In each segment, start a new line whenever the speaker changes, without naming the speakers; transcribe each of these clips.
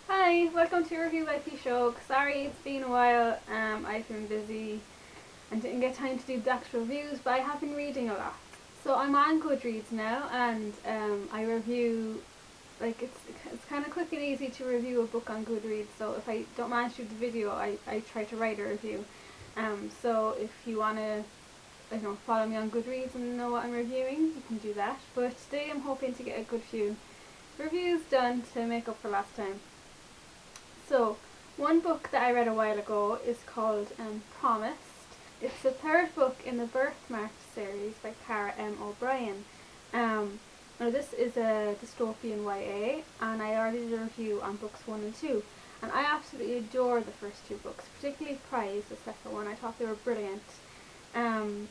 Hi, welcome to Review by P Show. Sorry it's been a while. I've been busy and didn't get time to do the actual reviews, but I have been reading a lot. So I'm on Goodreads now, and I review it's kind of quick and easy to review a book on Goodreads. So if I don't manage to do the video, I try to write a review. So if you wanna follow me on Goodreads and know what I'm reviewing, you can do that. But today I'm hoping to get a good few reviews done to make up for last time. So, one book that I read a while ago is called Promised. It's the third book in the Birthmarked series by Caragh M. Um, Now, this is a dystopian YA, and I already did a review on books 1 and 2. And I absolutely adore the first two books, particularly Prize, the second one. I thought they were brilliant. Um,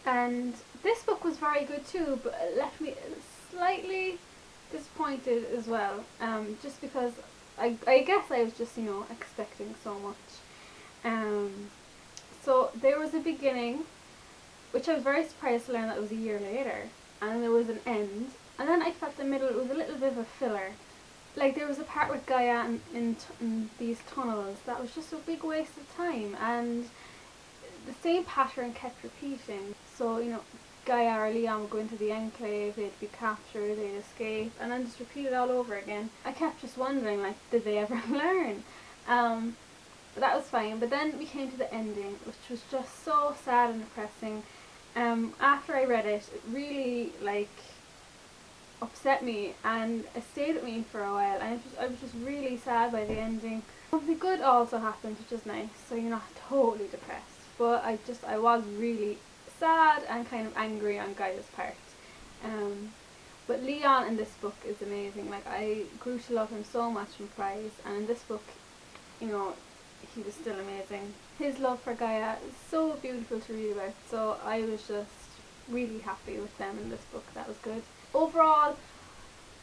and this book was very good too, but it left me slightly disappointed as well. Just because I guess I was just expecting so much. Um, so there was a beginning, which I was very surprised to learn that it was a year later, and there was an end, and then I felt the middle it was a little bit of a filler. Like there was a part with Gaia in these tunnels that was just a big waste of time, and the same pattern kept repeating. So, Gaia or Leon would go into the enclave, they'd be captured, they'd escape, and then just repeat it all over again. I kept just wondering, like, did they ever learn? But that was fine. But then we came to the ending, which was just so sad and depressing. After I read it, it really, upset me, and it stayed with me for a while, and I was just really sad by the ending. Something good also happened, which is nice, so you're not totally depressed. But I was really sad and kind of angry on Gaia's part. Um, but Leon in this book is amazing. Like, I grew to love him so much in Prize, and in this book, you know, he was still amazing. His love for Gaia is so beautiful to read about, so I was just really happy with them in this book. That was good. Overall,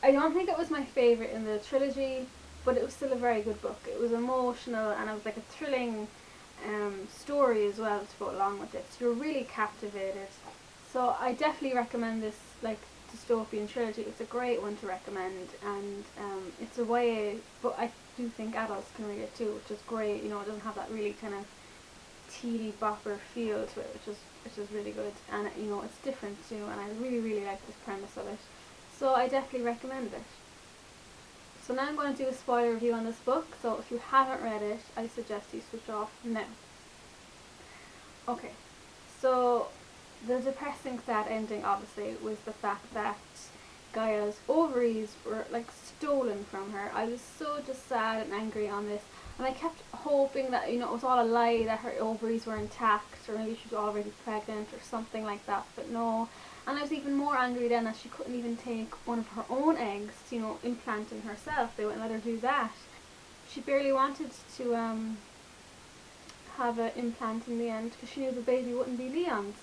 I don't think it was my favourite in the trilogy, but it was still a very good book. It was emotional, and it was like a thrilling story as well to go along with it. So you're really captivated. So I definitely recommend this dystopian trilogy. It's a great one to recommend, and it's a YA, but I do think adults can read it too, which is great. It doesn't have that really kind of teeny bopper feel to it, which is really good, and it's different too, and I really like this premise of it. So I definitely recommend it. So now I'm going to do a spoiler review on this book, so if you haven't read it, I suggest you switch off now. Okay, so the depressing sad ending obviously was the fact that Gaia's ovaries were stolen from her. I was so just sad and angry on this, and I kept hoping that it was all a lie, that her ovaries were intact, or maybe she was already pregnant or something like that, but no. And I was even more angry then that she couldn't even take one of her own eggs to implant in herself. They wouldn't let her do that. She barely wanted to have an implant in the end because she knew the baby wouldn't be Leon's.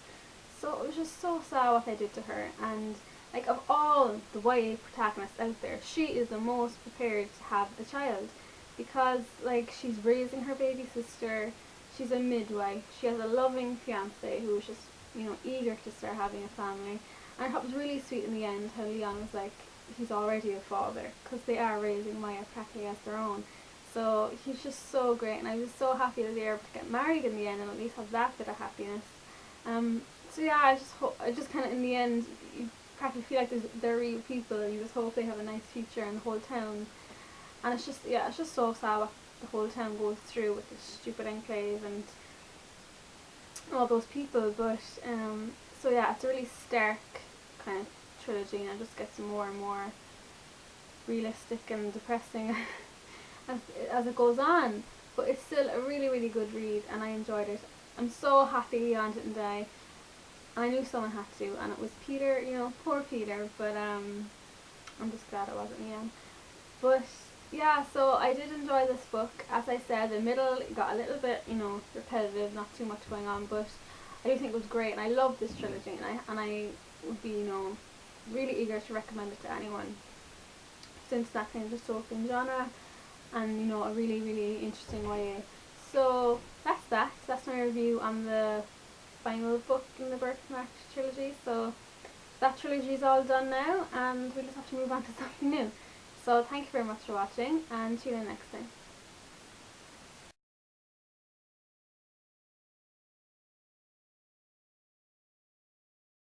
So it was just so sad what they did to her, and of all the YA protagonists out there, she is the most prepared to have a child, because she's raising her baby sister, she's a midwife, she has a loving fiance who is just eager to start having a family, and I thought it was really sweet in the end how Leon was he's already a father, because they are raising Maya practically as their own. So he's just so great, and I was so happy that they were able to get married in the end and at least have that bit of happiness. So yeah, I just kind of in the end, you practically feel like they're real people, and you just hope they have a nice future in the whole town. And it's just so sad what the whole town goes through with this stupid enclave and all those people. But so yeah, it's a really stark kind of trilogy, and it just gets more and more realistic and depressing as it goes on. But it's still a really good read, and I enjoyed it. I'm so happy Leon didn't die. I knew someone had to, and it was Peter. Poor Peter. But I'm just glad it wasn't Leon. But yeah, so I did enjoy this book. As I said, the middle got a little bit repetitive, not too much going on, but I do think it was great, and I love this trilogy, and I would be really eager to recommend it to anyone, since that kind of dystopian genre, and a really interesting YA. So that's my review on the final book in the Birthmarked Trilogy. So that trilogy is all done now, and we just have to move on to something new. So thank you very much for watching, and tune in next time.